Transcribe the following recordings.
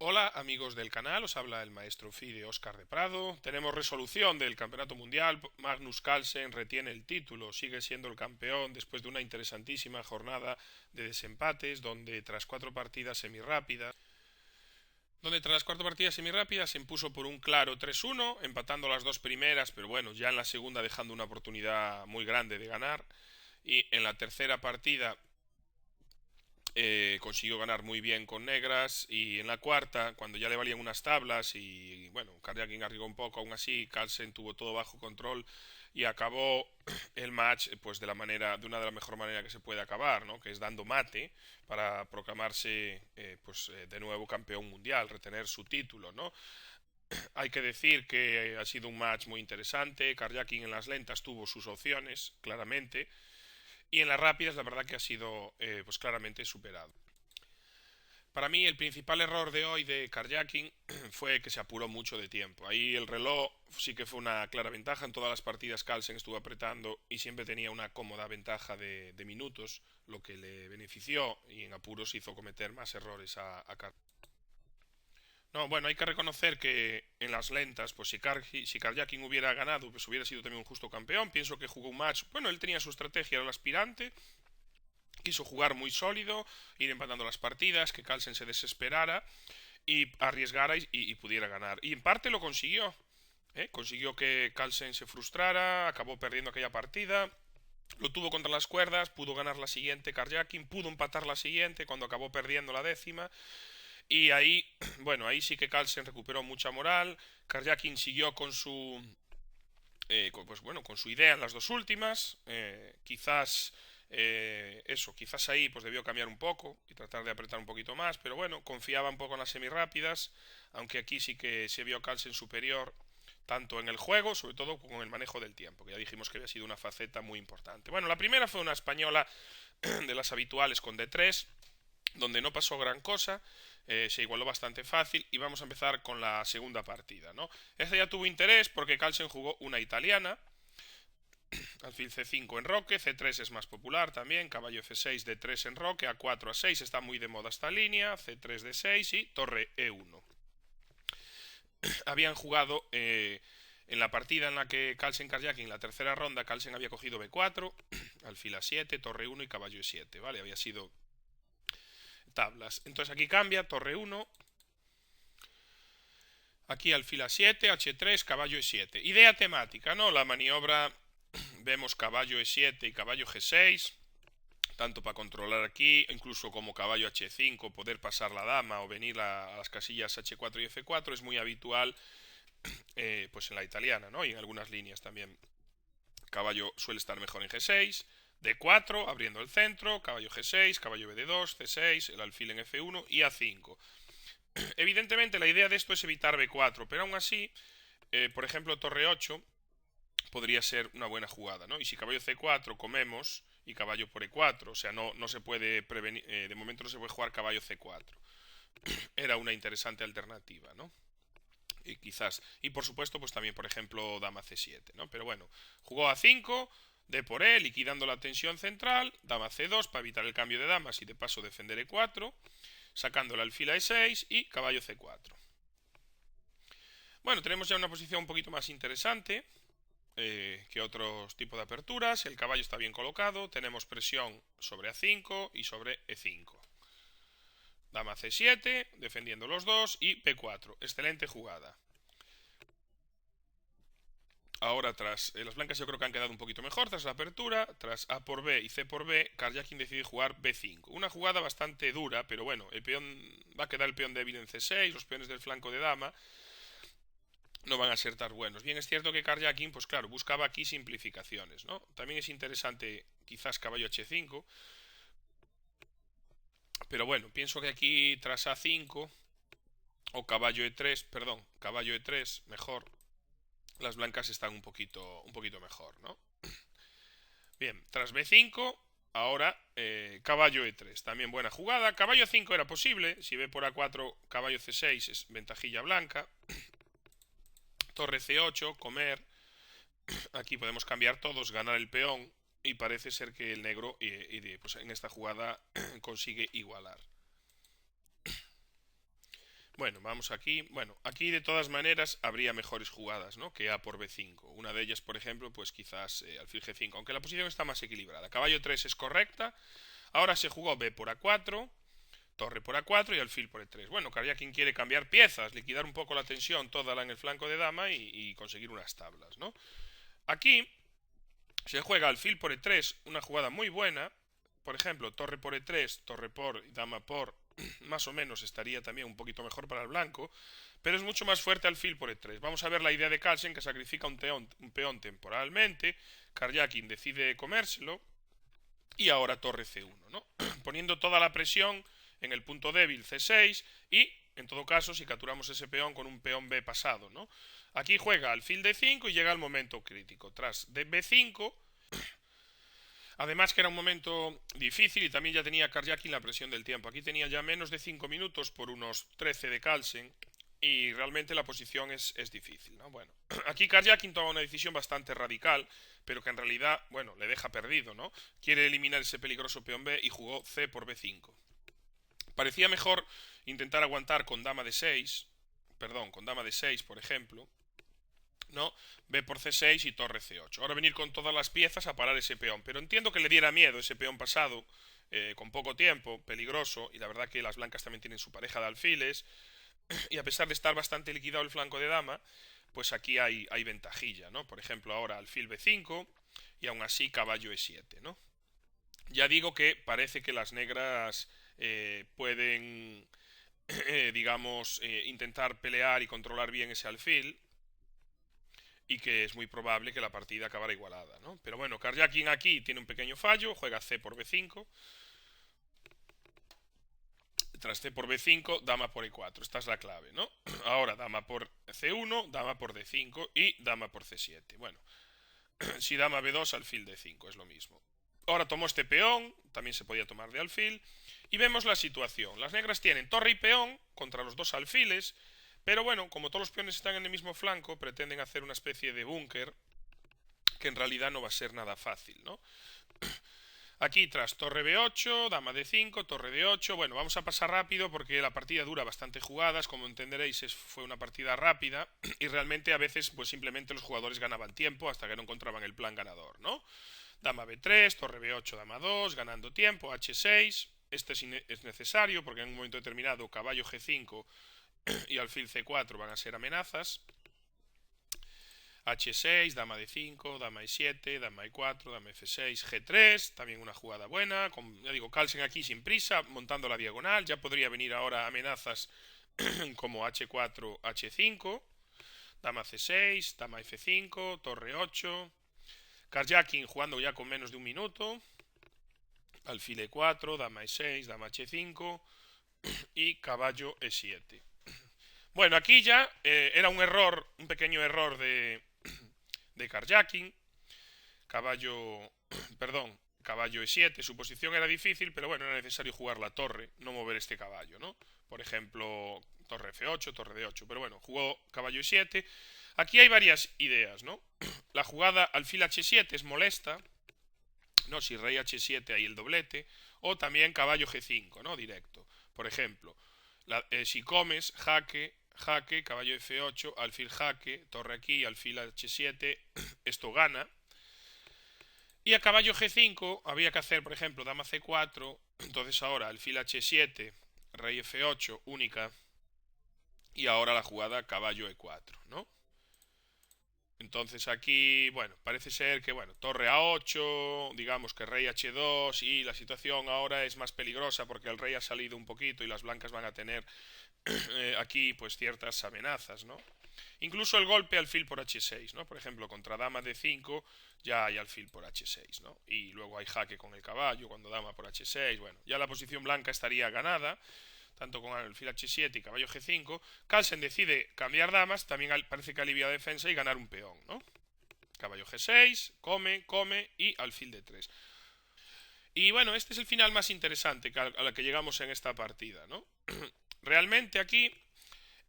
Hola amigos del canal, os habla el maestro FIDE Óscar de Prado. Tenemos resolución del Campeonato Mundial. Magnus Carlsen retiene el título, sigue siendo el campeón después de una interesantísima jornada de desempates donde tras las cuatro partidas semirápidas se impuso por un claro 3-1, empatando las dos primeras, pero bueno, ya en la segunda dejando una oportunidad muy grande de ganar. Y en la tercera partida consiguió ganar muy bien con negras, y en la cuarta, cuando ya le valían unas tablas y bueno, Karjakin arriesgó un poco, aún así Carlsen tuvo todo bajo control y acabó el match pues de una de las mejores maneras que se puede acabar, ¿no? Que es dando mate para proclamarse de nuevo campeón mundial, retener su título, ¿no? Hay que decir que ha sido un match muy interesante. Karjakin en las lentas tuvo sus opciones, claramente, y en las rápidas la verdad que ha sido pues claramente superado. Para mí el principal error de hoy de Karjakin fue que se apuró mucho de tiempo. Ahí el reloj sí que fue una clara ventaja. En todas las partidas Carlsen estuvo apretando y siempre tenía una cómoda ventaja de minutos, lo que le benefició y en apuros hizo cometer más errores a Carlsen. No, bueno, hay que reconocer que en las lentas, pues si Karjakin hubiera ganado, pues hubiera sido también un justo campeón. Pienso que jugó un match, bueno, él tenía su estrategia, era el aspirante, quiso jugar muy sólido, ir empatando las partidas, que Carlsen se desesperara y arriesgara y pudiera ganar. Y en parte lo consiguió. Consiguió que Carlsen se frustrara, acabó perdiendo aquella partida. Lo tuvo contra las cuerdas, pudo ganar la siguiente Karjakin, pudo empatar la siguiente cuando acabó perdiendo la décima. Y ahí, bueno, ahí sí que Carlsen recuperó mucha moral. Karjakin siguió con su pues bueno, con su idea en las dos últimas. Quizás ahí pues debió cambiar un poco y tratar de apretar un poquito más, pero bueno, confiaba un poco en las semirápidas, aunque aquí sí que se vio Carlsen superior tanto en el juego, sobre todo con el manejo del tiempo, que ya dijimos que había sido una faceta muy importante. Bueno, la primera fue una española de las habituales con D3, donde no pasó gran cosa, se igualó bastante fácil y vamos a empezar con la segunda partida, ¿no? Esta ya tuvo interés porque Carlsen jugó una italiana, alfil C5 en roque, C3 es más popular también, caballo F6, D3 en roque, A4, A6 está muy de moda esta línea, C3, D6 y torre E1. Habían jugado en la partida en la que Carlsen Karjakin en la tercera ronda, Carlsen había cogido B4, alfil A7, torre 1 y caballo E7, ¿vale? Había sido tablas. Entonces aquí cambia, torre 1, aquí alfil A7, H3, caballo E7. Idea temática, ¿no? La maniobra, vemos caballo E7 y caballo G6, tanto para controlar aquí, incluso como caballo H5, poder pasar la dama o venir a las casillas H4 y F4, es muy habitual pues en la italiana, ¿no? Y en algunas líneas también. Caballo suele estar mejor en G6, D4, abriendo el centro, caballo G6, caballo BD2, C6, el alfil en F1 y A5. Evidentemente la idea de esto es evitar B4, pero aún así, por ejemplo, torre 8 podría ser una buena jugada, ¿no? Y si caballo C4 comemos y caballo por E4, o sea, no se puede prevenir, de momento no se puede jugar caballo C4. Era una interesante alternativa, ¿no? Y quizás, y por supuesto, pues también, por ejemplo, dama C7, ¿no? Pero bueno, jugó A5, D por E, liquidando la tensión central, dama C2 para evitar el cambio de damas y de paso defender E4, sacando el alfil a E6 y caballo C4. Bueno, tenemos ya una posición un poquito más interesante que otros tipos de aperturas. El caballo está bien colocado, tenemos presión sobre A5 y sobre E5. Dama C7, defendiendo los dos, y P4. Excelente jugada. Ahora tras las blancas yo creo que han quedado un poquito mejor tras la apertura, tras A por B y C por B, Karjakin decide jugar B5. Una jugada bastante dura, pero bueno, el peón va a quedar el peón débil en C6, los peones del flanco de dama no van a ser tan buenos. Bien, es cierto que Karjakin, pues claro, buscaba aquí simplificaciones, ¿no? También es interesante quizás caballo H5, pero bueno, pienso que aquí tras A5 o caballo E3, perdón, caballo E3, mejor, las blancas están un poquito mejor, ¿no? Bien, tras B5, ahora caballo E3, también buena jugada. Caballo 5 era posible, si B por A4, caballo C6 es ventajilla blanca. Torre C8, comer. Aquí podemos cambiar todos, ganar el peón. Y parece ser que el negro pues en esta jugada consigue igualar. Bueno, vamos aquí. Bueno, aquí de todas maneras habría mejores jugadas, ¿no? Que A por B5. Una de ellas, por ejemplo, pues quizás alfil G5, aunque la posición está más equilibrada. Caballo 3 es correcta. Ahora se jugó B por A4, torre por A4 y alfil por E3. Bueno, quien quiere cambiar piezas, liquidar un poco la tensión toda en el flanco de dama y conseguir unas tablas, ¿no? Aquí se juega alfil por E3, una jugada muy buena. Por ejemplo, torre por E3, torre por, dama por, más o menos estaría también un poquito mejor para el blanco, pero es mucho más fuerte alfil por E3. Vamos a ver la idea de Carlsen, que sacrifica un peón temporalmente. Karjakin decide comérselo y ahora torre C1, ¿no? Poniendo toda la presión en el punto débil C6 y, en todo caso, si capturamos ese peón con un peón B pasado, ¿no? Aquí juega alfil D5 y llega el momento crítico. Tras de B5, además que era un momento difícil y también ya tenía Karjakin la presión del tiempo. Aquí tenía ya menos de 5 minutos por unos 13 de Carlsen y realmente la posición es difícil, ¿no? Bueno, aquí Karjakin toma una decisión bastante radical, pero que en realidad, bueno, le deja perdido, ¿no? Quiere eliminar ese peligroso peón B y jugó C por B5. Parecía mejor intentar aguantar con dama de 6, perdón, con dama de 6, por ejemplo, ¿no? B por C6 y torre C8. Ahora venir con todas las piezas a parar ese peón. Pero entiendo que le diera miedo ese peón pasado, con poco tiempo, peligroso, y la verdad que las blancas también tienen su pareja de alfiles, y a pesar de estar bastante liquidado el flanco de dama, pues aquí hay ventajilla, ¿no? Por ejemplo, ahora alfil B5 y aún así caballo E7, ¿no? Ya digo que parece que las negras pueden, digamos, intentar pelear y controlar bien ese alfil, y que es muy probable que la partida acabara igualada, ¿no? Pero bueno, Karjakin aquí tiene un pequeño fallo, juega C por B5, tras C por B5, dama por E4, esta es la clave, ¿no? Ahora dama por C1, dama por D5 y dama por C7. Bueno, si dama B2, alfil D5, es lo mismo. Ahora tomó este peón, también se podía tomar de alfil, y vemos la situación. Las negras tienen torre y peón contra los dos alfiles, pero bueno, como todos los peones están en el mismo flanco, pretenden hacer una especie de búnker que en realidad no va a ser nada fácil, ¿no? Aquí tras torre B8, dama D5, torre D8. Bueno, vamos a pasar rápido porque la partida dura bastante jugadas. Como entenderéis, fue una partida rápida y realmente a veces pues simplemente los jugadores ganaban tiempo hasta que no encontraban el plan ganador, ¿no? Dama B3, torre B8, dama 2, ganando tiempo, H6. Este es necesario porque en un momento determinado caballo G5 y alfil C4 van a ser amenazas. H6, dama D5, dama E7, dama E4, dama F6, G3, también una jugada buena, ya digo, Carlsen aquí sin prisa, montando la diagonal, ya podría venir ahora amenazas como H4, H5, dama C6, dama F5, torre 8, Karjakin jugando ya con menos de un minuto, alfil E4, dama E6, dama H5 y caballo E7. Bueno, aquí ya era un error, un pequeño error de Karjakin, caballo, perdón, caballo E7, su posición era difícil, pero bueno, era necesario jugar la torre, no mover este caballo, ¿no? Por ejemplo, torre F8, torre D8, pero bueno, jugó caballo E7. Aquí hay varias ideas, ¿no? La jugada alfil H7 es molesta, ¿no? Si rey H7 hay el doblete, o también caballo G5, ¿no? Directo. Por ejemplo, si comes, jaque, jaque, caballo F8, alfil jaque, torre aquí, alfil H7, esto gana. Y a caballo G5 había que hacer, por ejemplo, dama C4, entonces ahora alfil H7, rey F8, única, y ahora la jugada caballo E4, ¿no? Entonces aquí, bueno, parece ser que, bueno, torre A8, digamos que rey H2 y la situación ahora es más peligrosa porque el rey ha salido un poquito y las blancas van a tener aquí pues ciertas amenazas, ¿no? Incluso el golpe alfil por H6, ¿no? Por ejemplo, contra dama D5 ya hay alfil por H6, ¿no? Y luego hay jaque con el caballo cuando dama por H6, bueno, ya la posición blanca estaría ganada, tanto con alfil H7 y caballo G5. Carlsen decide cambiar damas, también parece que alivia la defensa y ganar un peón, ¿no? Caballo G6, come, come y alfil D3. Y bueno, este es el final más interesante a la que llegamos en esta partida, ¿no? Realmente aquí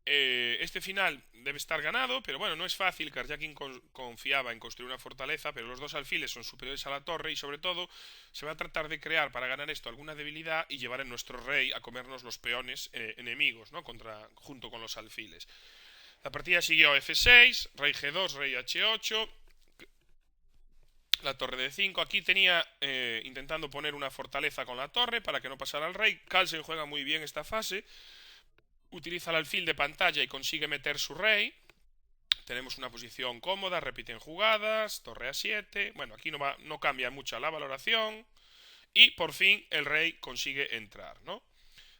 Este final debe estar ganado, pero bueno, no es fácil. Karjakin confiaba en construir una fortaleza, pero los dos alfiles son superiores a la torre y sobre todo se va a tratar de crear para ganar esto alguna debilidad y llevar a nuestro rey a comernos los peones enemigos, ¿no? Junto con los alfiles. La partida siguió F6, rey G2, rey H8, la torre de 5. Aquí tenía intentando poner una fortaleza con la torre para que no pasara al rey. Carlsen juega muy bien esta fase. Utiliza el alfil de pantalla y consigue meter su rey. Tenemos una posición cómoda, repiten jugadas, torre A7. Bueno, aquí no cambia mucho la valoración. Y por fin el rey consigue entrar, ¿no?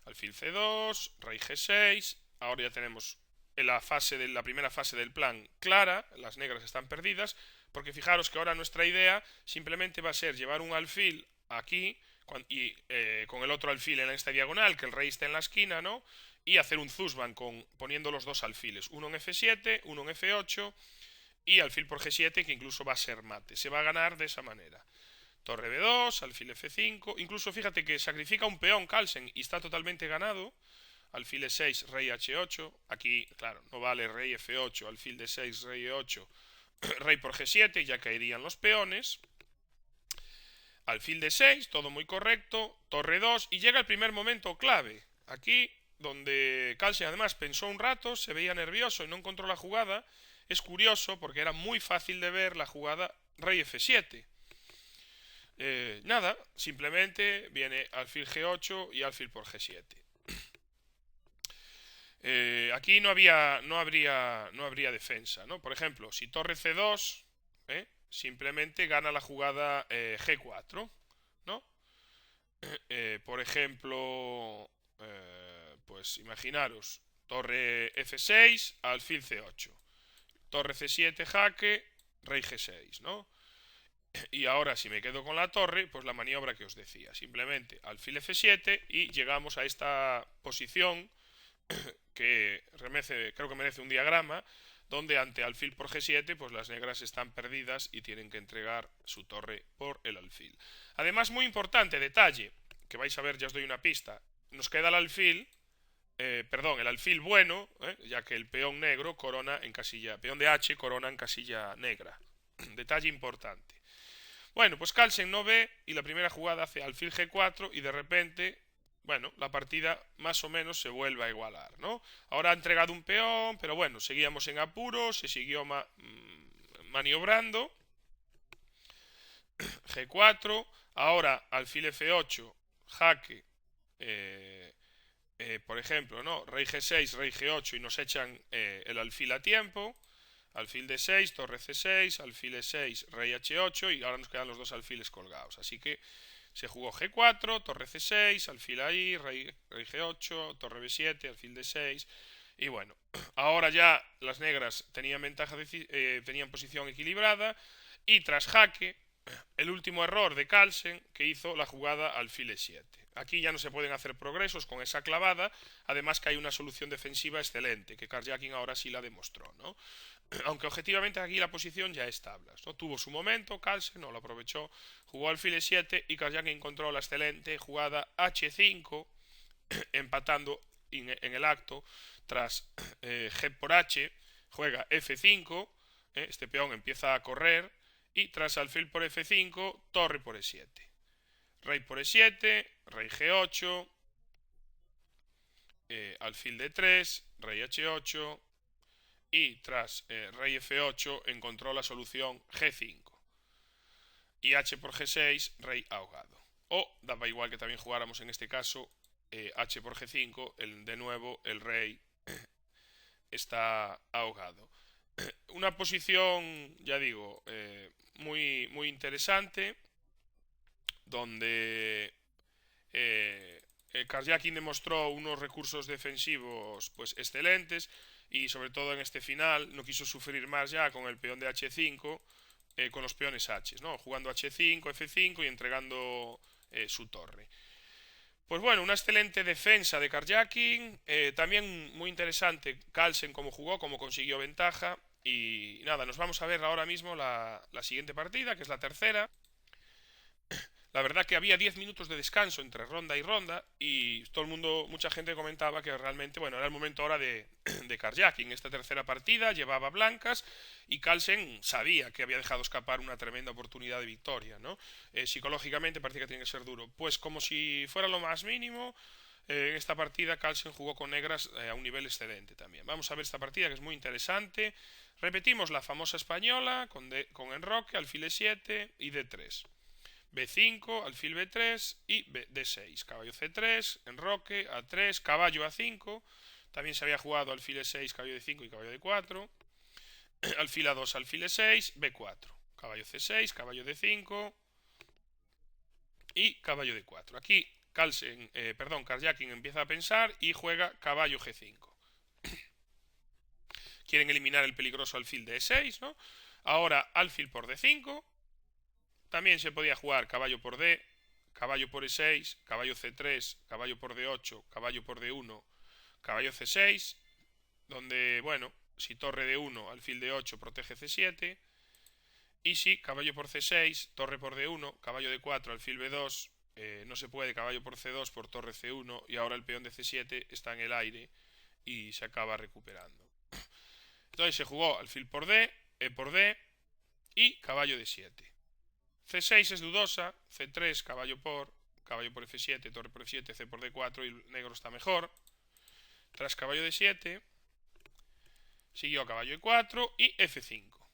Alfil C2, rey G6. Ahora ya tenemos la primera fase del plan clara. Las negras están perdidas. Porque fijaros que ahora nuestra idea simplemente va a ser llevar un alfil aquí y con el otro alfil en esta diagonal, que el rey esté en la esquina, ¿no? Y hacer un Zusman poniendo los dos alfiles, uno en F7, uno en F8 y alfil por G7, que incluso va a ser mate. Se va a ganar de esa manera. Torre B2, alfil F5, incluso fíjate que sacrifica un peón Carlsen y está totalmente ganado. Alfil E6, rey H8, aquí, claro, no vale rey F8, alfil D6, rey E8, rey por G7, ya caerían los peones. Alfil D6, todo muy correcto, torre 2, y llega el primer momento clave. Aquí, donde Carlsen además pensó un rato, se veía nervioso y no encontró la jugada. Es curioso porque era muy fácil de ver la jugada rey F7. Nada, simplemente viene alfil G8 y alfil por G7. Aquí no habría defensa, ¿no? Por ejemplo, si torre C2, simplemente gana la jugada G4, ¿no? Por ejemplo, pues imaginaros, torre F6, alfil C8, torre C7, jaque, rey G6, ¿no? Y ahora si me quedo con la torre, pues la maniobra que os decía, simplemente alfil F7 y llegamos a esta posición que creo que merece un diagrama, donde ante alfil por G7, pues las negras están perdidas y tienen que entregar su torre por el alfil. Además, muy importante, detalle, que vais a ver, ya os doy una pista, nos queda el alfil, el alfil bueno, ya que el peón negro corona en casilla, peón de H corona en casilla negra. Detalle importante. Bueno, pues Carlsen no ve y la primera jugada hace alfil G4 y de repente, bueno, la partida más o menos se vuelve a igualar, ¿no? Ahora ha entregado un peón, pero bueno, seguíamos en apuros, se siguió maniobrando. G4, ahora alfil F8, jaque, por ejemplo, ¿no? Rey G6, rey G8 y nos echan el alfil a tiempo. Alfil D6, torre C6, alfil E6, rey H8 y ahora nos quedan los dos alfiles colgados. Así que se jugó G4, torre C6, alfil ahí, rey G8, torre B7, alfil D6. Y bueno, ahora ya las negras tenían tenían posición equilibrada y tras jaque, el último error de Carlsen que hizo la jugada alfil E7. Aquí ya no se pueden hacer progresos con esa clavada, además que hay una solución defensiva excelente, que Karjakin ahora sí la demostró, ¿no? Aunque objetivamente aquí la posición ya es tablas, ¿no? Tuvo su momento, Carlsen no lo aprovechó, jugó alfil E7 y Karjakin encontró la excelente jugada H5, empatando en el acto, tras G por H, juega F5, este peón empieza a correr, y tras alfil por F5, torre por E7. Rey por E7, rey G8, alfil D3, rey H8 y tras rey F8 encontró la solución G5 y H por G6, rey ahogado. O daba igual que también jugáramos en este caso H por G5, de nuevo el rey está ahogado. Una posición, ya digo, muy interesante, donde Karjakin demostró unos recursos defensivos pues excelentes y sobre todo en este final no quiso sufrir más ya con el peón de H5, con los peones H, ¿no? Jugando H5, F5 y entregando su torre. Pues bueno, una excelente defensa de Karjakin, también muy interesante Carlsen cómo jugó, cómo consiguió ventaja y nada, nos vamos a ver ahora mismo la siguiente partida, que es la tercera. La verdad que había 10 minutos de descanso entre ronda y ronda y todo el mundo, mucha gente comentaba que realmente, bueno, era el momento ahora de carjacking. Esta tercera partida llevaba blancas y Carlsen sabía que había dejado escapar una tremenda oportunidad de victoria, ¿no? Psicológicamente parecía que tenía que ser duro. Pues como si fuera lo más mínimo, en esta partida Carlsen jugó con negras a un nivel excedente también. Vamos a ver esta partida que es muy interesante. Repetimos la famosa española con enroque, alfil E7 y D3. B5, alfil B3 y D6. Caballo C3, enroque, A3, caballo A5. También se había jugado alfil E6, caballo D5 y caballo D4. Alfil A2, alfil E6, B4. Caballo C6, caballo D5 y caballo D4. Aquí Karjakin empieza a pensar y juega caballo G5. Quieren eliminar el peligroso alfil de E6, ¿no? Ahora alfil por D5. También se podía jugar caballo por D, caballo por E6, caballo C3, caballo por D8, caballo por D1, caballo C6, donde, bueno, si torre D1, alfil D8 protege C7, y si caballo por C6, torre por D1, caballo D4, alfil B2, no se puede, caballo por C2 por torre C1, y ahora el peón de C7 está en el aire y se acaba recuperando. Entonces se jugó alfil por D, E por D y caballo D7. C6 es dudosa, C3, caballo por F7, torre por F7, C por D4 y el negro está mejor. Tras caballo D7, siguió caballo E4 y F5.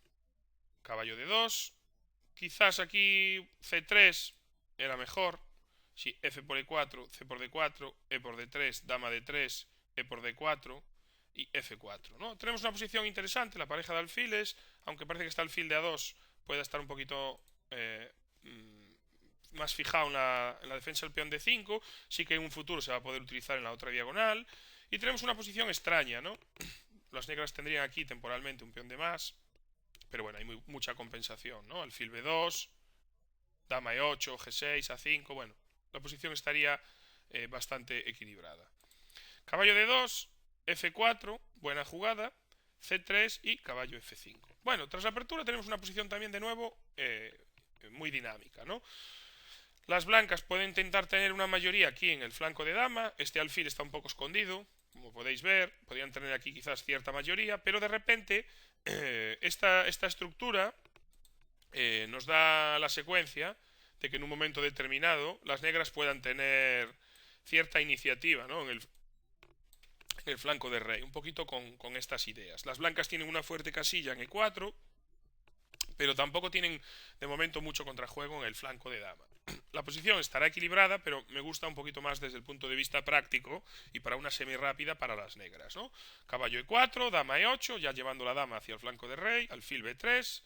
Caballo D2, quizás aquí C3 era mejor. Si F por E4, C por D4, E por D3, dama D3, E por D4 y F4, ¿no? Tenemos una posición interesante, la pareja de alfiles, aunque parece que está alfil de A2, puede estar un poquito más fijado en la defensa del peón D5, sí que en un futuro se va a poder utilizar en la otra diagonal, y tenemos una posición extraña, ¿no? Las negras tendrían aquí temporalmente un peón de más, pero bueno, hay mucha compensación, ¿no? Alfil B2, dama E8, G6, A5, bueno, la posición estaría bastante equilibrada. Caballo D2, F4, buena jugada, C3 y caballo F5. Bueno, tras la apertura tenemos una posición también de nuevo muy dinámica, ¿no? Las blancas pueden intentar tener una mayoría aquí en el flanco de dama, este alfil está un poco escondido, como podéis ver, podrían tener aquí quizás cierta mayoría, pero de repente esta estructura nos da la secuencia de que en un momento determinado las negras puedan tener cierta iniciativa, ¿no? en el flanco de rey, un poquito con estas ideas. Las blancas tienen una fuerte casilla en E4, pero tampoco tienen de momento mucho contrajuego en el flanco de dama. La posición estará equilibrada, pero me gusta un poquito más desde el punto de vista práctico y para una semi rápida para las negras, ¿no? Caballo E4, dama E8, ya llevando la dama hacia el flanco de rey, alfil B3,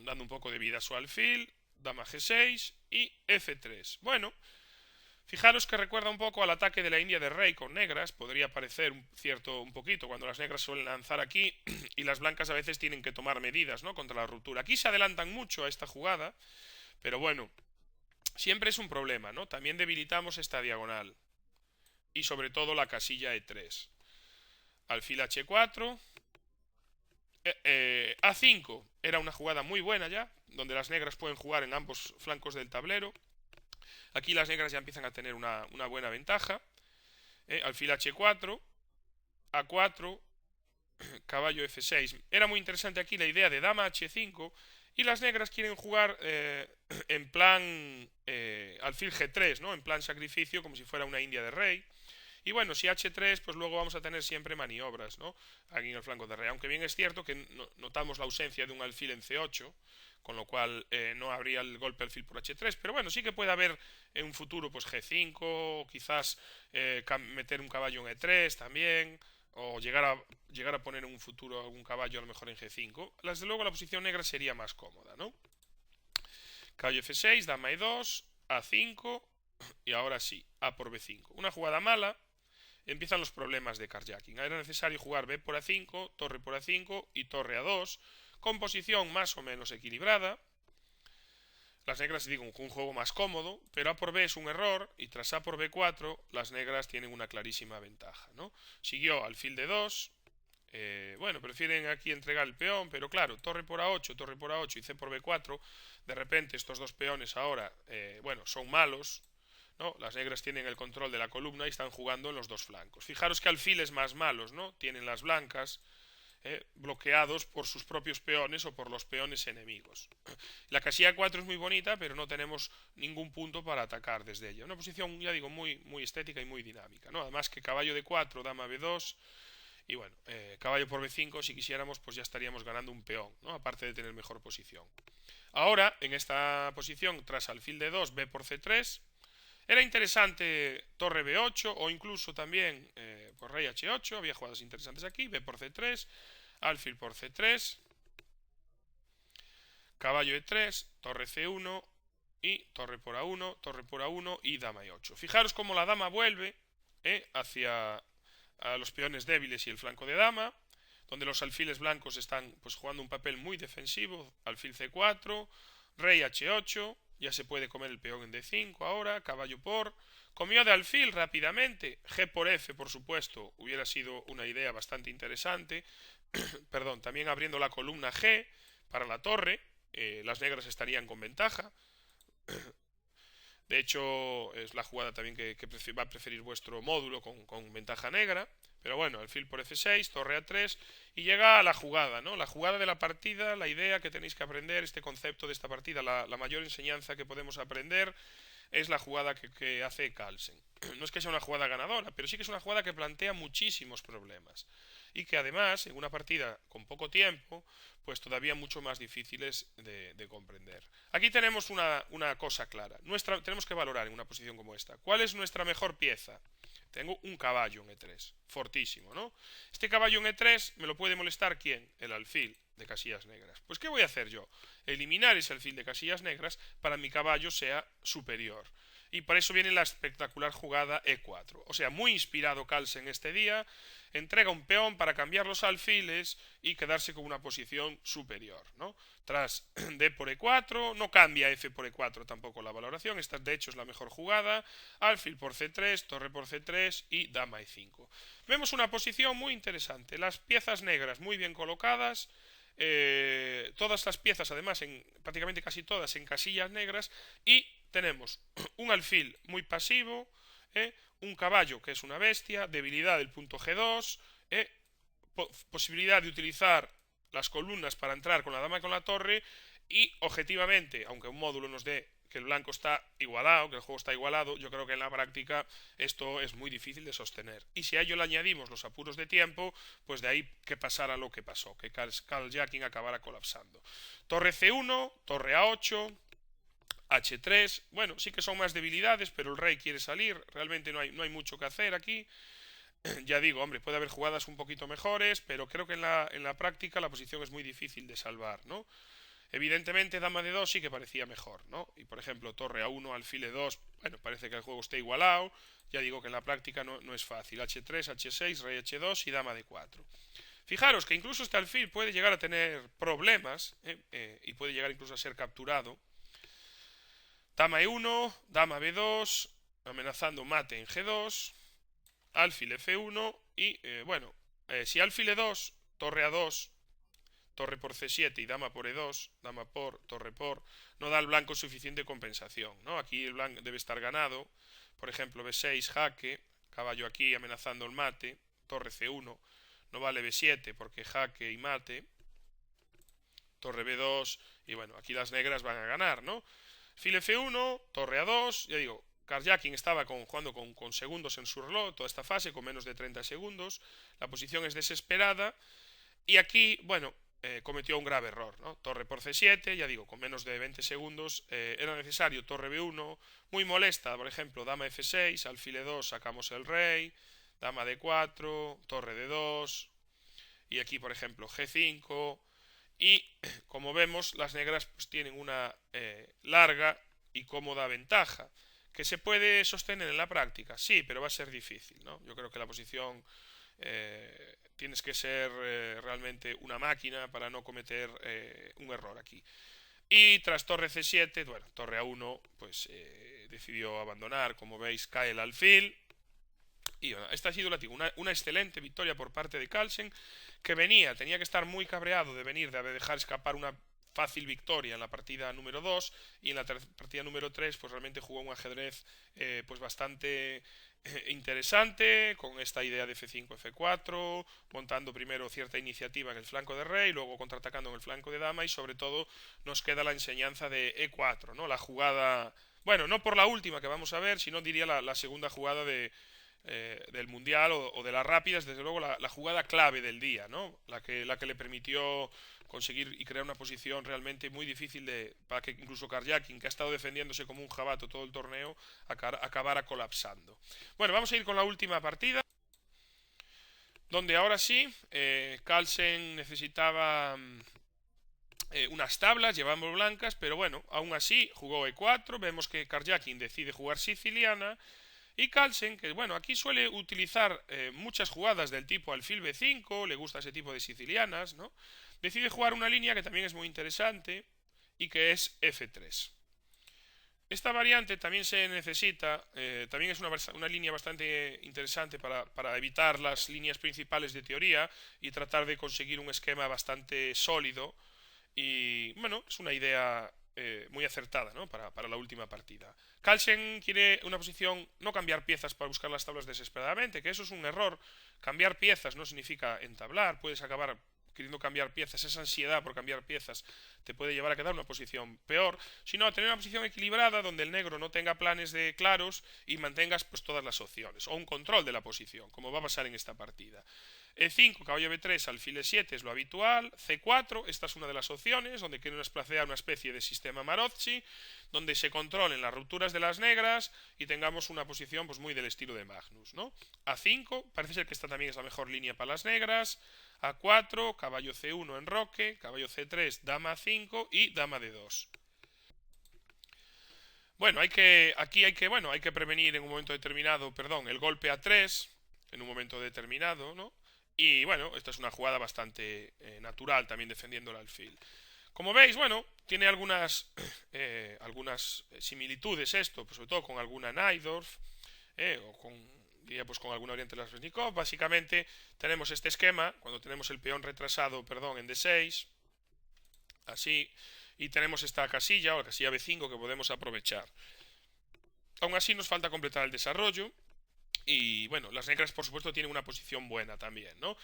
dando un poco de vida a su alfil, dama G6 y F3. Bueno, fijaros que recuerda un poco al ataque de la India de rey con negras, podría parecer un poquito cuando las negras suelen lanzar aquí y las blancas a veces tienen que tomar medidas, ¿no? Contra la ruptura. Aquí se adelantan mucho a esta jugada, pero bueno, siempre es un problema, ¿no? También debilitamos esta diagonal y sobre todo la casilla E3. Alfil H4, A5 era una jugada muy buena ya, donde las negras pueden jugar en ambos flancos del tablero. Aquí las negras ya empiezan a tener una buena ventaja. Alfil H4, A4, caballo F6. Era muy interesante aquí la idea de dama H5 y las negras quieren jugar en plan alfil G3, ¿no? En plan sacrificio, como si fuera una India de rey. Y bueno, si H3, pues luego vamos a tener siempre maniobras, ¿no? Aquí en el flanco de rey. Aunque bien es cierto que notamos la ausencia de un alfil en C8, con lo cual no habría el golpe alfil por H3. Pero bueno, sí que puede haber en un futuro pues G5, o quizás meter un caballo en E3 también, o llegar a poner en un futuro algún caballo a lo mejor en G5. Desde luego la posición negra sería más cómoda, ¿no? Caballo F6, dama E2, A5 y ahora sí, A por B5. Una jugada mala, empiezan los problemas de carjacking. Era necesario jugar B por A5, torre por A5 y torre A2, con posición más o menos equilibrada. Las negras, digo, un juego más cómodo, pero A por B es un error y tras A por B4 las negras tienen una clarísima ventaja, ¿no? Siguió alfil D2, Bueno, prefieren aquí entregar el peón, pero claro, torre por A8 y C por B4, de repente estos dos peones ahora, bueno, son malos, ¿no? Las negras tienen el control de la columna y están jugando en los dos flancos. Fijaros que alfiles más malos, ¿no? Tienen las blancas bloqueados por sus propios peones o por los peones enemigos. La casilla 4 es muy bonita, pero no tenemos ningún punto para atacar desde ella. Una posición, ya digo, muy estética y muy dinámica, ¿no? Además que caballo D4, dama B2 y bueno, caballo por B5, si quisiéramos, pues ya estaríamos ganando un peón, ¿no? Aparte de tener mejor posición. Ahora, en esta posición, tras alfil D2, B por C3, era interesante torre B8 o incluso también por rey H8, había jugadas interesantes aquí, B por C3, alfil por C3, caballo E3, torre C1 y torre por A1 y dama E8. Fijaros cómo la dama vuelve hacia a los peones débiles y el flanco de dama, donde los alfiles blancos están pues jugando un papel muy defensivo, alfil C4, rey H8, ya se puede comer el peón en D5 ahora, caballo por, comió de alfil rápidamente, G por F por supuesto, hubiera sido una idea bastante interesante, perdón, también abriendo la columna G para la torre, las negras estarían con ventaja, de hecho es la jugada también que va a preferir vuestro módulo con ventaja negra, pero bueno, alfil por F6, torre A3 y llega a la jugada, ¿no? La jugada de la partida, la idea que tenéis que aprender, este concepto de esta partida, la mayor enseñanza que podemos aprender es la jugada que hace Carlsen. No es que sea una jugada ganadora, pero sí que es una jugada que plantea muchísimos problemas y que además en una partida con poco tiempo pues todavía mucho más difíciles de comprender. Aquí tenemos una cosa clara. Tenemos que valorar en una posición como esta. ¿Cuál es nuestra mejor pieza? Tengo un caballo en E3, fortísimo, ¿no? Este caballo en E3 me lo puede molestar ¿quién? El alfil de casillas negras. Pues ¿qué voy a hacer yo? Eliminar ese alfil de casillas negras para mi caballo sea superior. Y para eso viene la espectacular jugada E4. O sea, muy inspirado Carlsen este día, entrega un peón para cambiar los alfiles y quedarse con una posición superior, ¿no? Tras D por E4, no cambia F por E4 tampoco la valoración, esta de hecho es la mejor jugada, alfil por C3, torre por C3 y dama E5. Vemos una posición muy interesante, las piezas negras muy bien colocadas, todas las piezas además, prácticamente casi todas en casillas negras y tenemos un alfil muy pasivo, un caballo que es una bestia, debilidad del punto G2, posibilidad de utilizar las columnas para entrar con la dama y con la torre y objetivamente, aunque un módulo nos dé que el blanco está igualado, que el juego está igualado, yo creo que en la práctica esto es muy difícil de sostener. Y si a ello le añadimos los apuros de tiempo, pues de ahí que pasara lo que pasó, que Carjacking acabara colapsando. Torre C1, torre A8, H3, bueno, sí que son más debilidades, pero el rey quiere salir, realmente no hay mucho que hacer aquí. Ya digo, hombre, puede haber jugadas un poquito mejores, pero creo que en la práctica la posición es muy difícil de salvar, ¿no? Evidentemente, dama de 2 sí que parecía mejor, ¿no? Y por ejemplo, torre A1, alfil E2, bueno, parece que el juego está igualado. Ya digo que en la práctica no es fácil. H3, H6, rey H2 y dama de 4. Fijaros que incluso este alfil puede llegar a tener problemas y puede llegar incluso a ser capturado. Dama E1, dama B2, amenazando mate en G2, alfil F1 y, bueno, si alfil E2, torre A2, torre por C7 y dama por E2, dama por, torre por, no da al blanco suficiente compensación, ¿no? Aquí el blanco debe estar ganado, por ejemplo B6 jaque, caballo aquí amenazando el mate, torre C1, no vale B7 porque jaque y mate, torre B2 y bueno, aquí las negras van a ganar, ¿no? Fil F1, torre A2, ya digo, Carjacking estaba jugando con segundos en su reloj toda esta fase, con menos de 30 segundos, la posición es desesperada y aquí, bueno, cometió un grave error, ¿no? Torre por C7, ya digo, con menos de 20 segundos, era necesario torre B1, muy molesta, por ejemplo, dama F6, alfil E2, sacamos el rey, dama D4, torre D2, y aquí, por ejemplo, G5, y como vemos, las negras pues, tienen una larga y cómoda ventaja, que se puede sostener en la práctica, sí, pero va a ser difícil, ¿no? Yo creo que la posición tienes que ser realmente una máquina para no cometer un error aquí. Y tras torre C7, bueno, torre A1, pues decidió abandonar, como veis cae el alfil Y bueno, esta ha sido una excelente victoria por parte de Carlsen, que tenía que estar muy cabreado de venir, de haber dejado escapar una fácil victoria en la partida número 2 y en la partida número 3 pues realmente jugó un ajedrez pues bastante interesante con esta idea de F5, F4, montando primero cierta iniciativa en el flanco de rey, luego contraatacando en el flanco de dama y sobre todo nos queda la enseñanza de E4, ¿no? La jugada, bueno, no por la última que vamos a ver, sino diría la segunda jugada del Mundial o de las rápidas, desde luego la jugada clave del día, ¿no? La que le permitió conseguir y crear una posición realmente muy difícil para que incluso Karjakin, que ha estado defendiéndose como un jabato todo el torneo, acabara colapsando. Bueno, vamos a ir con la última partida, donde ahora sí, Carlsen necesitaba unas tablas, llevamos blancas, pero bueno, aún así jugó E4, vemos que Karjakin decide jugar siciliana, y Carlsen, que bueno, aquí suele utilizar muchas jugadas del tipo alfil B5, le gusta ese tipo de sicilianas, ¿no? Decide jugar una línea que también es muy interesante y que es F3. Esta variante también se necesita, también es una línea bastante interesante para evitar las líneas principales de teoría y tratar de conseguir un esquema bastante sólido. Y bueno, es una idea muy acertada, ¿no? Para la última partida. Carlsen quiere una posición, no cambiar piezas para buscar las tablas desesperadamente, que eso es un error. Cambiar piezas no significa entablar, puedes acabar queriendo cambiar piezas, esa ansiedad por cambiar piezas te puede llevar a quedar en una posición peor, sino a tener una posición equilibrada donde el negro no tenga planes de claros y mantengas pues todas las opciones, o un control de la posición, como va a pasar en esta partida. E5, caballo B3, alfil E7 es lo habitual. C4, esta es una de las opciones, donde quieren plantear una especie de sistema Marozzi, donde se controlen las rupturas de las negras y tengamos una posición pues muy del estilo de Magnus, ¿no? A5, parece ser que esta también es la mejor línea para las negras. A4, caballo C1 enroque, caballo C3, dama A5 y dama D2. Bueno, hay que prevenir en un momento determinado, perdón, el golpe A3 en un momento determinado, ¿no? Y bueno, esta es una jugada bastante natural también defendiendo el alfil. Como veis, bueno, tiene algunas similitudes esto, pues sobre todo con alguna Najdorf, o diría pues con alguna Oriente Lasresnikov. Básicamente tenemos este esquema, cuando tenemos el peón retrasado, perdón, en D6, así, y tenemos esta casilla o la casilla B5 que podemos aprovechar. Aún así nos falta completar el desarrollo y bueno, las negras por supuesto tienen una posición buena también, ¿no?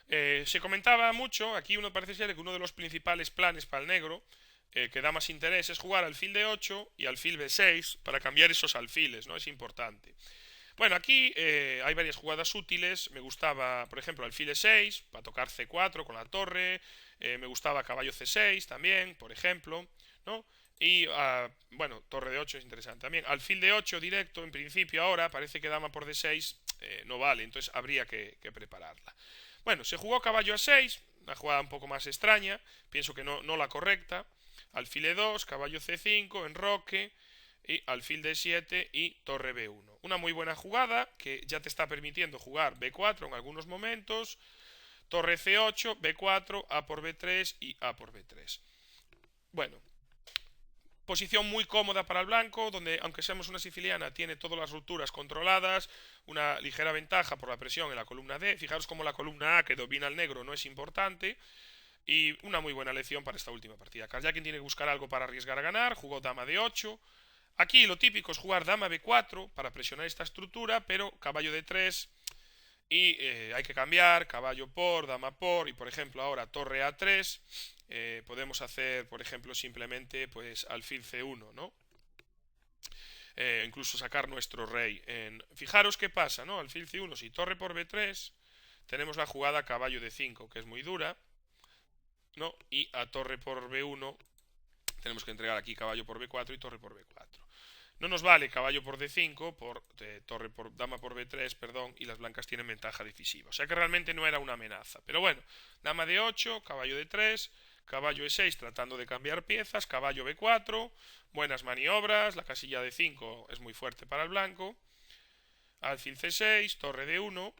Se comentaba mucho, aquí uno parece ser que uno de los principales planes para el negro que da más interés es jugar alfil D8 y alfil B6 para cambiar esos alfiles, ¿no? Es importante. Bueno, aquí hay varias jugadas útiles. Me gustaba, por ejemplo, alfil E6 para tocar C4 con la torre. Me gustaba caballo C6 también, por ejemplo, ¿no? Y, bueno, torre de 8 es interesante también. Alfil de 8 directo, en principio ahora, parece que dama por D6 no vale, entonces habría que prepararla. Bueno, se jugó caballo A6, una jugada un poco más extraña, pienso que no la correcta. Alfil E2, caballo C5, enroque, y alfil D7 y torre B1. Una muy buena jugada que ya te está permitiendo jugar B4 en algunos momentos, torre C8, B4, A por B3 y A por B3. Bueno, posición muy cómoda para el blanco, donde aunque seamos una siciliana, tiene todas las rupturas controladas, una ligera ventaja por la presión en la columna D. Fijaros como la columna A que domina al negro no es importante. Y una muy buena lección para esta última partida. Karjakin tiene que buscar algo para arriesgar a ganar, jugó dama D8. Aquí lo típico es jugar dama B4 para presionar esta estructura, pero caballo D3 y hay que cambiar, caballo por, dama por, y por ejemplo ahora torre A3, podemos hacer por ejemplo simplemente pues alfil C1, ¿no? Incluso sacar nuestro rey. Fijaros qué pasa, ¿no? Alfil C1, si torre por B3, tenemos la jugada caballo D5, que es muy dura, ¿no? Y a torre por B1 tenemos que entregar aquí caballo por B4 y torre por B4. No nos vale caballo por D5, torre por dama por B3, perdón, y las blancas tienen ventaja decisiva. O sea que realmente no era una amenaza. Pero bueno, dama D8, caballo D3, caballo E6 tratando de cambiar piezas, caballo B4, buenas maniobras, la casilla D5 es muy fuerte para el blanco, alfil C6, torre D1,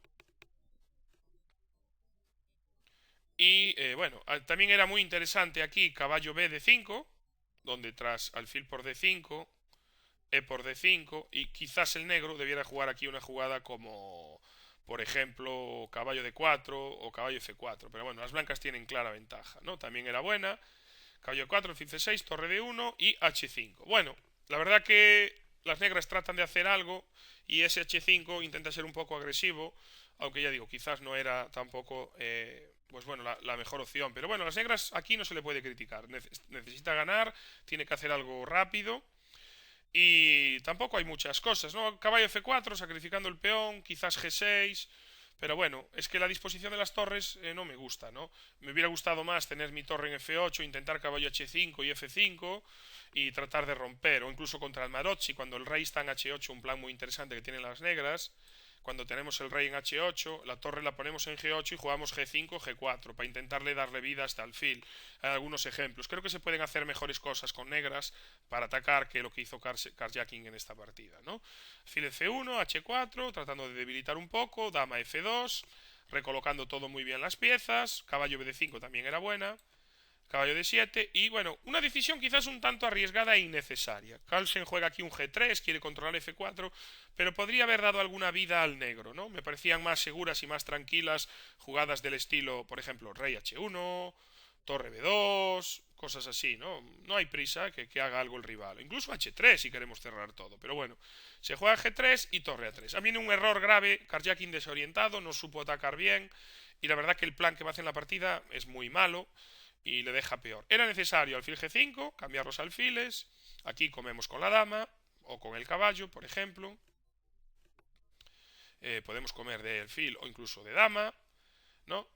y bueno, también era muy interesante aquí caballo B D5, donde tras alfil por D5 E por D5, y quizás el negro debiera jugar aquí una jugada como, por ejemplo, caballo D4 o caballo F4, pero bueno, las blancas tienen clara ventaja, ¿no? También era buena, caballo 4, alfil C6, torre D1 y H5. Bueno, la verdad que las negras tratan de hacer algo y ese H5 intenta ser un poco agresivo, aunque ya digo, quizás no era tampoco, pues bueno, la mejor opción. Pero bueno, las negras aquí no se le puede criticar. Necesita ganar, tiene que hacer algo rápido. Y tampoco hay muchas cosas, ¿no? Caballo F4, sacrificando el peón, quizás G6. Pero bueno, es que la disposición de las torres no me gusta, ¿no? Me hubiera gustado más tener mi torre en F8, intentar caballo H5 y F5 y tratar de romper, o incluso contra el Maroczy, cuando el rey está en H8, un plan muy interesante que tienen las negras. Cuando tenemos el rey en H8, la torre la ponemos en G8 y jugamos G5, G4 para intentarle darle vida hasta el fil. Hay algunos ejemplos. Creo que se pueden hacer mejores cosas con negras para atacar que lo que hizo Carjacking en esta partida, ¿no? Fil F1, H4, tratando de debilitar un poco, dama F2, recolocando todo muy bien las piezas, caballo BD5 también era buena, caballo D7 y bueno, una decisión quizás un tanto arriesgada e innecesaria. Carlsen juega aquí un G3, quiere controlar F4, pero podría haber dado alguna vida al negro, ¿no? Me parecían más seguras y más tranquilas jugadas del estilo, por ejemplo, rey H1, torre B2, cosas así, ¿no? No hay prisa que haga algo el rival. Incluso H3 si queremos cerrar todo, pero bueno, se juega G3 y torre A3. A mí un error grave, Carjacking desorientado, no supo atacar bien y la verdad que el plan que va a hacer en la partida es muy malo y le deja peor. Era necesario alfil G5, cambiar los alfiles. Aquí comemos con la dama o con el caballo, por ejemplo. Podemos comer de alfil o incluso de dama, ¿no?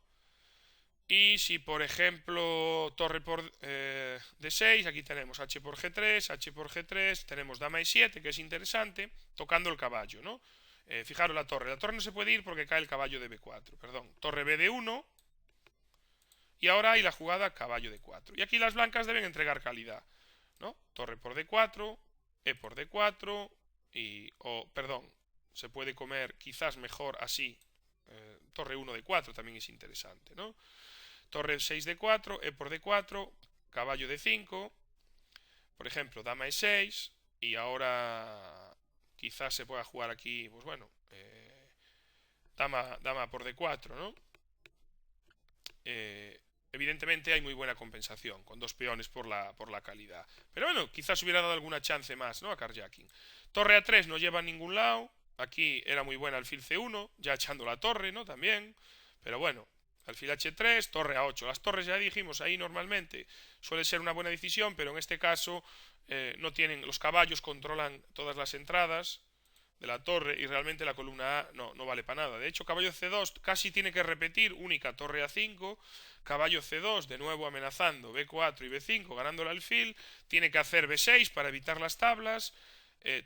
Y si por ejemplo torre por D6, aquí tenemos H por G3, H por G3, tenemos dama E7, que es interesante, tocando el caballo, ¿no? Fijaros la torre no se puede ir porque cae el caballo de B4, perdón. Torre BD1, y ahora hay la jugada caballo D4. Y aquí las blancas deben entregar calidad, ¿no? Torre por D4, E por D4 y, perdón, se puede comer quizás mejor así. Torre 1 D4 también es interesante, ¿no? Torre 6 D4, E por D4, caballo D5, por ejemplo, dama E6 y ahora quizás se pueda jugar aquí, pues bueno, dama por D4, ¿no? Evidentemente hay muy buena compensación con dos peones por la calidad. Pero bueno, quizás hubiera dado alguna chance más, ¿no? A Carjacking. Torre A3 no lleva a ningún lado. Aquí era muy buena alfil C1, ya echando la torre, ¿no? También. Pero bueno, alfil H3, torre A8. Las torres ya dijimos ahí normalmente suele ser una buena decisión, pero en este caso no tienen, los caballos controlan todas las entradas de la torre y realmente la columna A no vale para nada. De hecho, caballo C2 casi tiene que repetir, única torre A5, caballo C2 de nuevo amenazando B4 y B5 ganando el alfil, tiene que hacer B6 para evitar las tablas,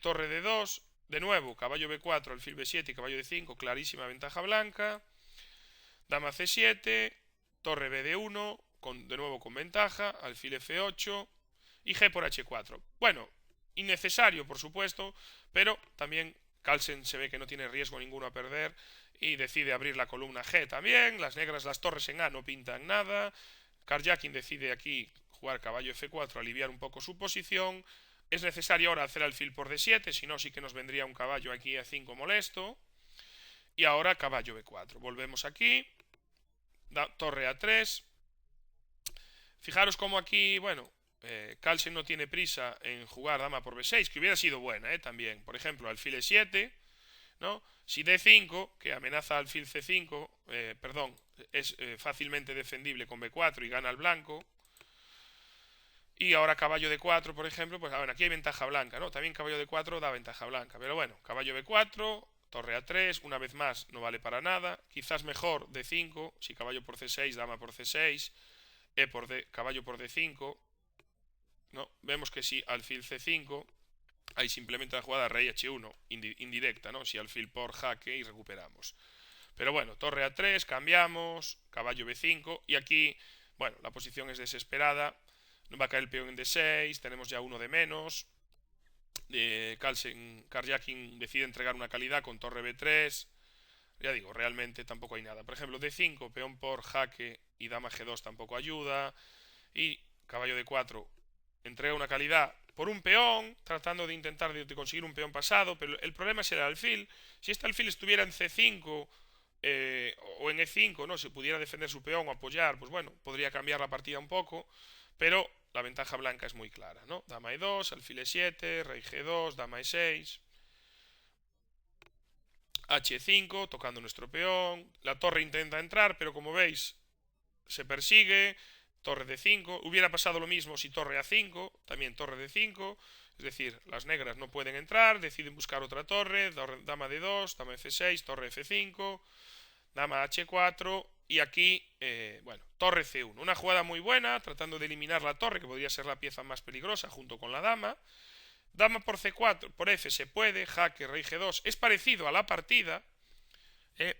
torre D2, de nuevo caballo B4, alfil B7 y caballo D5, clarísima ventaja blanca, dama C7, torre BD1, de nuevo con ventaja, alfil F8 y G por H4. Bueno, innecesario por supuesto, pero también Carlsen se ve que no tiene riesgo ninguno a perder y decide abrir la columna G también. Las negras, las torres en A no pintan nada. Carjacking decide aquí jugar caballo F4, aliviar un poco su posición. Es necesario ahora hacer alfil por D7, si no sí que nos vendría un caballo aquí a 5 molesto. Y ahora caballo B4. Volvemos aquí. Torre A3. Fijaros como aquí, bueno, Carlsen no tiene prisa en jugar dama por B6, que hubiera sido buena, también. Por ejemplo, alfil E7, ¿no? Si D5, que amenaza alfil C5, perdón, es fácilmente defendible con B4 y gana el blanco. Y ahora caballo D4, por ejemplo, pues bueno, aquí hay ventaja blanca, ¿no? También caballo D4 da ventaja blanca, pero bueno, caballo B4, torre A3, una vez más no vale para nada. Quizás mejor D5, si caballo por C6, dama por C6, caballo por D5, ¿no? Vemos que si alfil C5, hay simplemente la jugada rey H1, indirecta, ¿no? Si alfil por jaque y recuperamos. Pero bueno, torre A3, cambiamos, caballo B5, y aquí, bueno, la posición es desesperada, no va a caer el peón en D6, tenemos ya uno de menos, Carjacking decide entregar una calidad con torre B3, ya digo, realmente tampoco hay nada. Por ejemplo, D5, peón por jaque y dama G2 tampoco ayuda, y caballo D4 entrega una calidad por un peón, tratando de intentar de conseguir un peón pasado, pero el problema será el alfil. Si este alfil estuviera en C5 o en E5, ¿no? Si pudiera defender su peón o apoyar, pues bueno, podría cambiar la partida un poco, pero la ventaja blanca es muy clara, ¿no? Dama E2, alfil E7, rey G2, dama E6, H5, tocando nuestro peón. La torre intenta entrar, pero como veis, se persigue. Torre D5. Hubiera pasado lo mismo si torre A5, también torre D5. Es decir, las negras no pueden entrar, deciden buscar otra torre, dama D2, dama F6, torre F5, dama H4 y aquí, bueno, torre C1. Una jugada muy buena, tratando de eliminar la torre, que podría ser la pieza más peligrosa junto con la dama. Dama por C4, por F se puede, jaque, rey G2. Es parecido a la partida,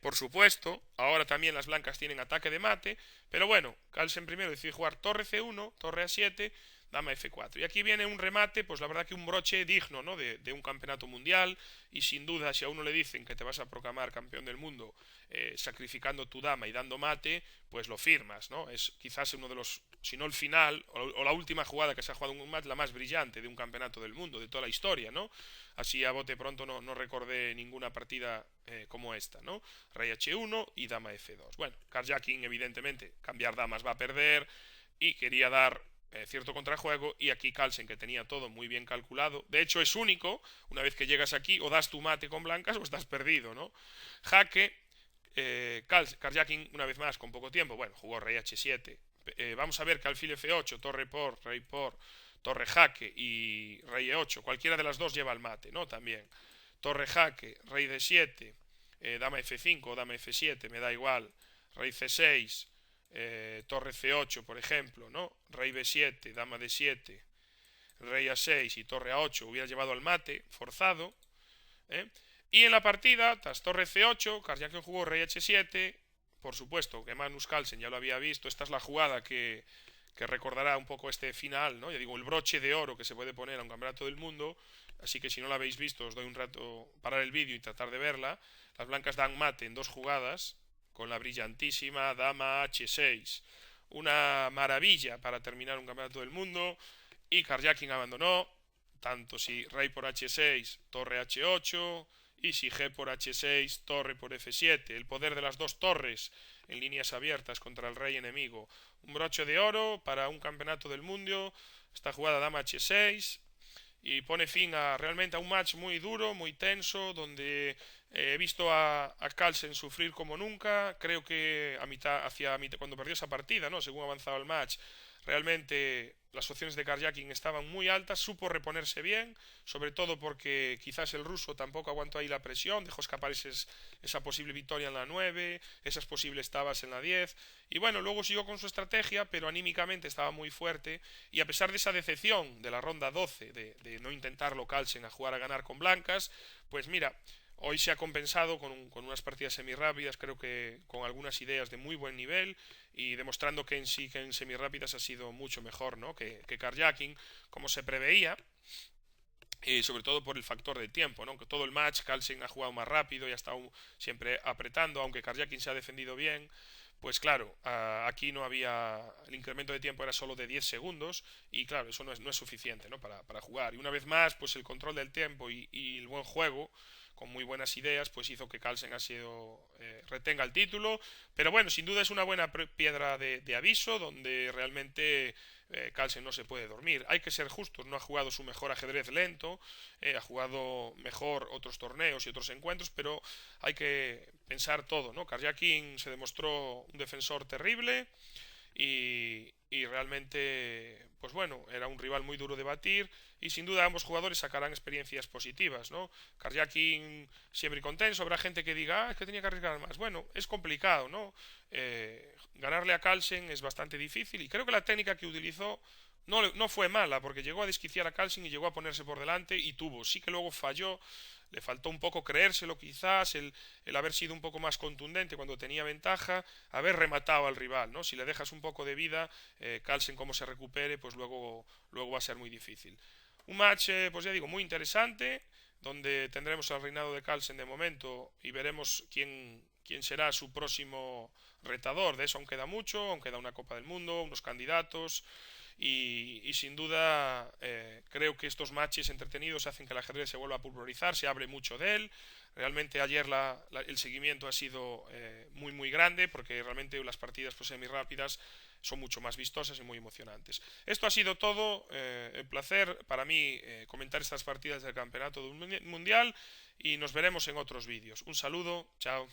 por supuesto. Ahora también las blancas tienen ataque de mate. Pero bueno, Carlsen primero decide jugar torre C1, torre A7, dama F4. Y aquí viene un remate, pues la verdad que un broche digno, ¿no? De un campeonato mundial. Y sin duda, si a uno le dicen que te vas a proclamar campeón del mundo sacrificando tu dama y dando mate, pues lo firmas, ¿no? Es quizás uno de los, si no el final, o la última jugada que se ha jugado en un match, la más brillante de un campeonato del mundo, de toda la historia, ¿no? Así a bote pronto no recordé ninguna partida como esta, ¿no? Rey H1 y dama F2. Bueno, Karjakin evidentemente cambiar damas va a perder y quería dar cierto contrajuego y aquí Carlsen que tenía todo muy bien calculado. De hecho es único, una vez que llegas aquí o das tu mate con blancas o estás perdido, ¿no? Jaque, Karjakin una vez más con poco tiempo, bueno, jugó rey H7. Vamos a ver que alfil F8, torre por, rey por, torre jaque y rey E8, cualquiera de las dos lleva el mate, ¿no? También. Torre jaque, rey D7, dama F5, dama F7, me da igual, rey C6, torre C8, por ejemplo, ¿no? Rey B7, dama D7, rey A6 y torre A8 hubiera llevado al mate, forzado, ¿eh? Y en la partida, tras torre C8, Karjakin jugó rey H7, por supuesto que Magnus Carlsen ya lo había visto, esta es la jugada que recordará un poco este final, ¿no? Ya digo, el broche de oro que se puede poner a un campeonato del mundo, así que si no la habéis visto os doy un rato parar el vídeo y tratar de verla. Las blancas dan mate en dos jugadas, con la brillantísima dama H6. Una maravilla para terminar un campeonato del mundo, y Karjakin abandonó, tanto si rey por H6, torre H8, y si G por H6, torre por F7. El poder de las dos torres en líneas abiertas contra el rey enemigo. Un broche de oro para un campeonato del mundo. Esta jugada dama H6 y pone fin a realmente a un match muy duro, muy tenso, donde he visto a Carlsen sufrir como nunca. Creo que hacia mitad, cuando perdió esa partida, ¿no? Según avanzaba el match, realmente las opciones de Karjakin estaban muy altas, supo reponerse bien, sobre todo porque quizás el ruso tampoco aguantó ahí la presión, dejó escapar esa posible victoria en la 9, esas posibles tabas en la 10, y bueno, luego siguió con su estrategia, pero anímicamente estaba muy fuerte, y a pesar de esa decepción de la ronda 12, de no intentarlo Carlsen a jugar a ganar con blancas, pues mira, hoy se ha compensado con unas partidas semirápidas, creo que con algunas ideas de muy buen nivel y demostrando que en sí que en semirápidas ha sido mucho mejor, ¿no? que Karjakin, como se preveía, y sobre todo por el factor del tiempo, ¿no? Que todo el match Carlsen ha jugado más rápido y ha estado siempre apretando, aunque Karjakin se ha defendido bien. Pues claro, aquí no había. El incremento de tiempo era solo de 10 segundos y claro, eso no es suficiente, ¿no? Para jugar. Y una vez más, pues el control del tiempo y el buen juego, con muy buenas ideas, pues hizo que Carlsen retenga el título. Pero bueno, sin duda es una buena piedra de aviso, donde realmente Carlsen no se puede dormir. Hay que ser justos, no ha jugado su mejor ajedrez lento, ha jugado mejor otros torneos y otros encuentros, pero hay que pensar todo, ¿no? Karjakin se demostró un defensor terrible y realmente, pues bueno, era un rival muy duro de batir y sin duda ambos jugadores sacarán experiencias positivas, ¿no? Karjakin siempre contento, habrá gente que diga, es que tenía que arriesgar más. Bueno, es complicado, ¿no? Ganarle a Carlsen es bastante difícil y creo que la técnica que utilizó no fue mala, porque llegó a desquiciar a Carlsen y llegó a ponerse por delante y tuvo. Sí que luego falló, le faltó un poco creérselo quizás, el haber sido un poco más contundente cuando tenía ventaja, haber rematado al rival, ¿no? Si le dejas un poco de vida, Carlsen como se recupere, pues luego va a ser muy difícil. Un match, pues ya digo, muy interesante, donde tendremos al reinado de Carlsen de momento y veremos quién será su próximo retador. De eso aún queda mucho, aún queda una Copa del Mundo, unos candidatos y sin duda creo que estos matches entretenidos hacen que el ajedrez se vuelva a popularizar, se hable mucho de él. Realmente ayer el seguimiento ha sido muy grande porque realmente las partidas pues, semi rápidas son mucho más vistosas y muy emocionantes. Esto ha sido todo. Un placer para mí comentar estas partidas del Campeonato Mundial y nos veremos en otros vídeos. Un saludo, chao.